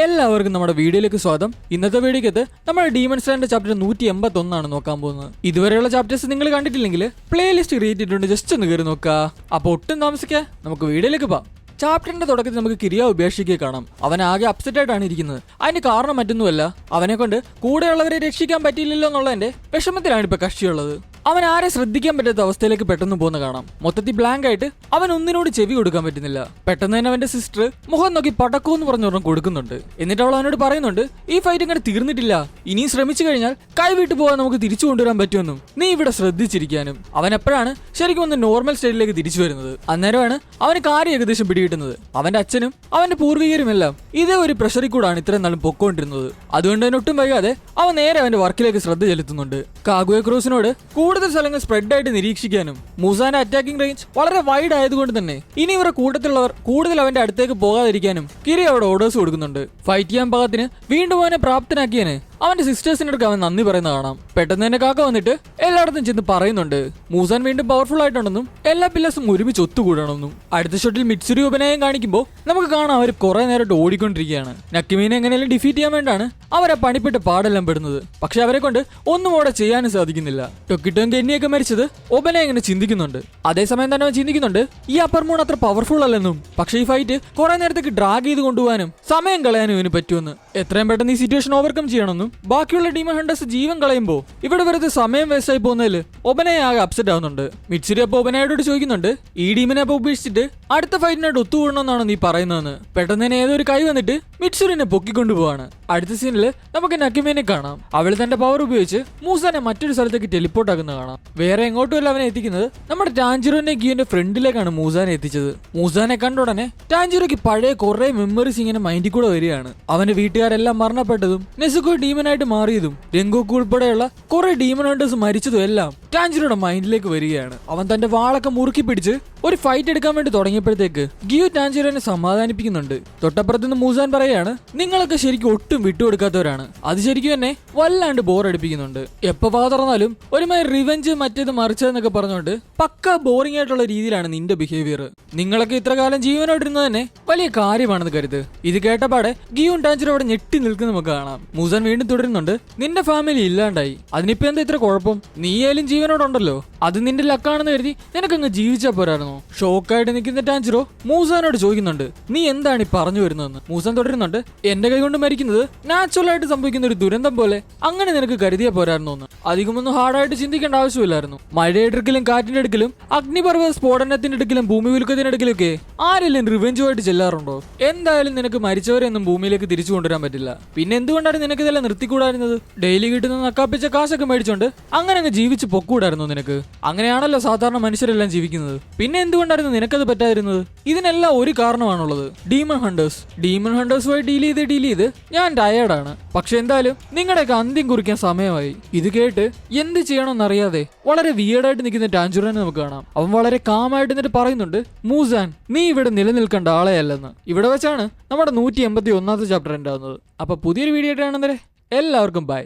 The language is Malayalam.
എല്ലാവർക്കും നമ്മുടെ വീഡിയോയിലേക്ക് സ്വാഗതം. ഇന്നത്തെ വീഡിയോക്കകത്ത് നമ്മൾ ഡീമൺ സ്ലേയറിന്റെ ചാപ്റ്റർ 181 നോക്കാൻ പോകുന്നത്. ഇതുവരെയുള്ള ചാപ്റ്റേഴ്സ് നിങ്ങൾ കണ്ടിട്ടില്ലെങ്കിൽ പ്ലേലിസ്റ്റ് ക്രിയേറ്റ് ചെയ്തിട്ടുണ്ട്, ജസ്റ്റ് ഒന്ന് കയറി നോക്കുക. അപ്പോൾ ഒട്ടും താമസിക്കുക, നമുക്ക് വീഡിയോയിലേക്ക് പോകാം. ചാപ്റ്ററിന്റെ തുടക്കത്തിൽ നമുക്ക് കിരിയ ഉപേക്ഷിക്കുക കാണാം. അവൻ ആകെ അപ്സെറ്റ് ആയിട്ടാണ് ഇരിക്കുന്നത്. അതിന് കാരണം മറ്റൊന്നുമല്ല, അവനെ കൊണ്ട് കൂടെയുള്ളവരെ രക്ഷിക്കാൻ പറ്റിയില്ലല്ലോ എന്നുള്ളതിന്റെ വിഷമത്തിലാണ് ഇപ്പൊ കക്ഷിയുള്ളത്. അവൻ ആരെ ശ്രദ്ധിക്കാൻ പറ്റാത്ത അവസ്ഥയിലേക്ക് പെട്ടെന്ന് പോകുന്ന കാണാം. മൊത്തത്തിൽ ബ്ലാങ്ക് ആയിട്ട് അവൻ ഒന്നിനോട് ചെവി കൊടുക്കാൻ പറ്റുന്നില്ല. പെട്ടെന്ന് തന്നെ അവന്റെ സിസ്റ്റർ മുഖം നോക്കി പടക്കോന്ന് പറഞ്ഞൊരെണ്ണം കൊടുക്കുന്നുണ്ട്. എന്നിട്ട് അവൾ അവനോട് പറയുന്നുണ്ട്, ഈ ഫൈറ്റ് ഇങ്ങനെ തീർന്നിട്ടില്ല, ഇനിയും ശ്രമിച്ചു കഴിഞ്ഞാൽ കൈവിട്ട് പോകാൻ നമുക്ക് തിരിച്ചു കൊണ്ടുവരാൻ പറ്റുമെന്നും നീ ഇവിടെ ശ്രദ്ധിച്ചിരിക്കാനും. അവൻ എപ്പോഴാണ് ശരിക്കും ഒന്ന് നോർമൽ സ്റ്റേറ്റിലേക്ക് തിരിച്ചു വരുന്നത്. അന്നേരമാണ് അവന് കാര്യം ഏകദേശം പിടികിട്ടുന്നത്. അവന്റെ അച്ഛനും അവന്റെ പൂർവികരുമെല്ലാം ഇതേ ഒരു പ്രഷറിൽ കൂടാണ് ഇത്രയും നാളും പൊക്കോണ്ടിരുന്നത്. അതുകൊണ്ട് തന്നെ ഒട്ടും വൈകാതെ അവൻ നേരെ അവന്റെ വർക്കിലേക്ക് ശ്രദ്ധ ചെലുത്തുന്നുണ്ട്. കാഗുയ ക്രൂസിനോട് കൂടുതൽ സ്ഥലങ്ങൾ സ്പ്രെഡ് ആയിട്ട് നിരീക്ഷിക്കാനും മൂസാന്റെ അറ്റാക്കിംഗ് റേഞ്ച് വളരെ വൈഡ് ആയതുകൊണ്ട് തന്നെ ഇനി ഇവരുടെ കൂട്ടത്തിലുള്ളവർ കൂടുതൽ അവന്റെ അടുത്തേക്ക് പോകാതിരിക്കാനും കിരി അവിടെ ഓർഡേഴ്സ് കൊടുക്കുന്നുണ്ട്. ഫൈറ്റ് ചെയ്യാൻ പാകത്തിന് വീണ്ടും അവനെ പ്രാപ്തനാക്കിയതിന് അവന്റെ സിസ്റ്റേഴ്സിനടുക്ക് അവൻ നന്ദി പറയുന്ന കാണാം. പെട്ടെന്ന് തന്നെ കാക്ക വന്നിട്ട് എല്ലായിടത്തും ചെന്ന് പറയുന്നുണ്ട് മൂസാൻ വീണ്ടും പവർഫുൾ ആയിട്ടുണ്ടെന്നും എല്ലാ പില്ലേഴ്സും ഒരുമിച്ച് ഒത്തുകൂടണമെന്നും. അടുത്ത ഷോട്ടിൽ മിറ്റ്സുരി ഉപനയം കാണിക്കുമ്പോൾ നമുക്ക് കാണാം അവർ കുറെ നേരമായിട്ട് ഓടിക്കൊണ്ടിരിക്കുകയാണ്. നക്കിമീനെ എങ്ങനെയും ഡിഫീറ്റ് ചെയ്യാൻ വേണ്ടിയാണ് അവരെ പണിപ്പെട്ട് പാടെല്ലാം പെടുന്നത്. പക്ഷെ അവരെ കൊണ്ട് ഒന്നും അവിടെ ചെയ്യാനും സാധിക്കുന്നില്ല. ടൊക്കിറ്റോയും കെന്നിയൊക്കെ മരിച്ചത് ഒബനെ എങ്ങനെ ചിന്തിക്കുന്നുണ്ട്. അതേസമയം തന്നെ അവൻ ചിന്തിക്കുന്നുണ്ട് ഈ അപ്പർ മൂൺ അത്ര പവർഫുൾ അല്ലെന്നും, പക്ഷെ ഈ ഫൈറ്റ് കുറെ നേരത്തേക്ക് ഡ്രാഗ് ചെയ്ത് കൊണ്ടുപോകാനും സമയം കളയാനും ഇവന് പറ്റുമെന്ന്. എത്രയും പെട്ടെന്ന് ഈ സിറ്റുവേഷൻ ഓവർകം ചെയ്യണമെന്നും ബാക്കിയുള്ള ഡീമൺ ഹണ്ടേഴ്സ് ജീവൻ കളയുമ്പോൾ ഇവിടെ വെറുതെ സമയം വേസ്റ്റ് ആയി പോകുന്നതിൽ ഒബനെ ആകെ അപ്സെറ്റ് ആവുന്നുണ്ട്. മിറ്റ്സുരി അപ്പൊ ഒബനയോട് ചോദിക്കുന്നുണ്ട്, ഈ ഡീമിനെ അപ്പൊ ഉപേക്ഷിച്ചിട്ട് അടുത്ത ഫൈറ്റിനായിട്ട് ഒത്തുകൂടണമെന്നാണ് നീ പറയുന്നതെന്ന്. പെട്ടെന്ന് തന്നെ ഏതൊരു കൈ വന്നിട്ട് മിറ്റ്സുരിനെ പൊക്കിക്കൊണ്ടുപോവാണ്. അടുത്ത സീനിൽ നമുക്ക് നക്കിമേനെ കാണാം. അവൾ തന്റെ പവർ ഉപയോഗിച്ച് മൂസാനെ മറ്റൊരു സ്ഥലത്തേക്ക് ടെലിപ്പോർട്ട് ആക്കുന്ന കാണാം. വേറെ എങ്ങോട്ടുമല്ല അവനെ എത്തിക്കുന്നത് നമ്മുടെ ടാൻജിറോന്റെ ഗിയോന്റെ ഫ്രണ്ടിലേക്കാണ് മൂസാനെ എത്തിച്ചത്. മൂസാനെ കണ്ട ഉടനെ ടാൻജിറോയ്ക്ക് പഴയ കുറെ മെമ്മറീസ് ഇങ്ങനെ മൈൻഡിൽ കൂടെ വരികയാണ്. അവന്റെ വീട്ടുകാരെല്ലാം മരണപ്പെട്ടതും നെസുക്കോ ഡീമനായിട്ട് മാറിയതും രംഗോക്കു ഉൾപ്പെടെയുള്ള കുറെ ഡീമൺ ഹണ്ടേഴ്സ് മരിച്ചതും എല്ലാം ടാൻജിറോയുടെ മൈൻഡിലേക്ക് വരികയാണ്. അവൻ തന്റെ വാളൊക്കെ മുറുക്കി പിടിച്ച് ഒരു ഫൈറ്റ് എടുക്കാൻ വേണ്ടി തുടങ്ങിയപ്പോഴത്തേക്ക് ഗിയോ ടാൻജിറോനെ സമാധാനിപ്പിക്കുന്നുണ്ട്. തൊട്ടപ്പുറത്ത് നിന്ന് മൂസാൻ പറയാണ്, നിങ്ങളൊക്കെ ശരിക്കും ഒട്ടും വിട്ടുകൊടുക്കാത്തവരാണ്. അത് ശരിക്കും എന്നെ വല്ലാണ്ട് ബോർ അടിപ്പിക്കുന്നുണ്ട്. എപ്പോ വാ തുറന്നാലും ഒരുമാതിരി റിവെഞ്ച് മറ്റേത് മറിച്ചതെന്നൊക്കെ പറഞ്ഞുകൊണ്ട് പക്ക ബോറിംഗ് ആയിട്ടുള്ള രീതിയിലാണ് നിന്റെ ബിഹേവിയർ. നിങ്ങളൊക്കെ ഇത്ര കാലം ജീവനോട്ടിരുന്നത് തന്നെ വലിയ കാര്യമാണെന്ന് കരുത്. ഇത് കേട്ടപാടെ ഗിയോയും ടാൻജിറോ അവിടെ ഞെട്ടി നിൽക്കുന്ന നമുക്ക് കാണാം. മൂസാൻ വീണ്ടും തുടരുന്നുണ്ട്, നിന്റെ ഫാമിലി ഇല്ലാണ്ടായി, അതിനിപ്പോ എന്താ ഇത്ര കുഴപ്പം? നീയായാലും ജീവനോടുണ്ടല്ലോ, അത് നിന്റെ ലക്കാണെന്ന് കരുതി നിനക്കങ്ങ് ജീവിച്ചാ പോരായിരുന്നു. ഷോക്കായിട്ട് നിൽക്കുന്ന ടാൻജിറോ മൂസാനോട് ചോദിക്കുന്നുണ്ട്, നീ എന്താണ് ഈ പറഞ്ഞു വരുന്നതെന്ന്. മൂസാൻ തുടരുന്നുണ്ട്, എന്റെ കൈ കൊണ്ട് മരിക്കുന്നത് നാച്ചുറൽ ആയിട്ട് സംഭവിക്കുന്ന ഒരു ദുരന്തം പോലെ അങ്ങനെ നിനക്ക് കരുതിയാ പോരായിരുന്നു എന്ന്. അധികമൊന്നും ഹാർഡായിട്ട് ചിന്തിക്കേണ്ട ആവശ്യമില്ലായിരുന്നു. മഴയുടെ അടുക്കലും കാറ്റിന്റെ അടുക്കലും അഗ്നിപർവ്വത സ്ഫോടനത്തിന്റെ അടുക്കലും ഭൂമി ഉൽക്കത്തിന്റെ അടുക്കലൊക്കെ ആരെല്ലാം റിവെഞ്ചുമായിട്ട് ചെല്ലാറുണ്ടോ? എന്തായാലും നിനക്ക് മരിച്ചവരെയൊന്നും ഭൂമിയിലേക്ക് തിരിച്ചു കൊണ്ടുവരാൻ പറ്റില്ല. പിന്നെ എന്തുകൊണ്ടാണ് നിനക്ക് ഇതെല്ലാം നിർത്തിക്കൂടായിരുന്നത്? ഡെയിലി കിട്ടുന്ന നക്കാപ്പിച്ച കാശൊക്കെ മേടിച്ചോണ്ട് അങ്ങനെ അങ്ങ് ജീവിച്ച് പൊക്കൂടായിരുന്നു നിനക്ക്. അങ്ങനെയാണല്ലോ സാധാരണ മനുഷ്യരെല്ലാം ജീവിക്കുന്നത്. പിന്നെ എന്തുകൊണ്ടായിരുന്നു നിനക്കത് പറ്റാതിരുന്നത്? ഇതിനെല്ലാം ഒരു കാരണമാണുള്ളത്, ഡീമൺ ഹണ്ടേഴ്സ്. ഡീമൺ ഹണ്ടേഴ്സുമായി ഡീൽ ചെയ്ത് ഞാൻ ടയേർഡാണ്. പക്ഷെ എന്തായാലും നിങ്ങളുടെയൊക്കെ അന്ത്യം കുറിക്കാൻ സമയമായി. ഇത് കേട്ട് എന്ത് ചെയ്യണമെന്നറിയാതെ വളരെ വിയേർഡായിട്ട് നിൽക്കുന്ന ടാൻജിറോനെ നമുക്ക് കാണാം. അവൻ വളരെ കാമായിട്ട് എന്നിട്ട് പറയുന്നുണ്ട്, മൂസാൻ നീ ഇവിടെ നിലനിൽക്കേണ്ട ആളെയല്ലെന്ന്. ഇവിടെ വെച്ചാണ് നമ്മുടെ 181 ചാപ്റ്റർ ഉണ്ടാവുന്നത്. അപ്പൊ പുതിയൊരു വീഡിയോ ആയിട്ട് കാണുന്നവരെ എല്ലാവർക്കും ബൈ.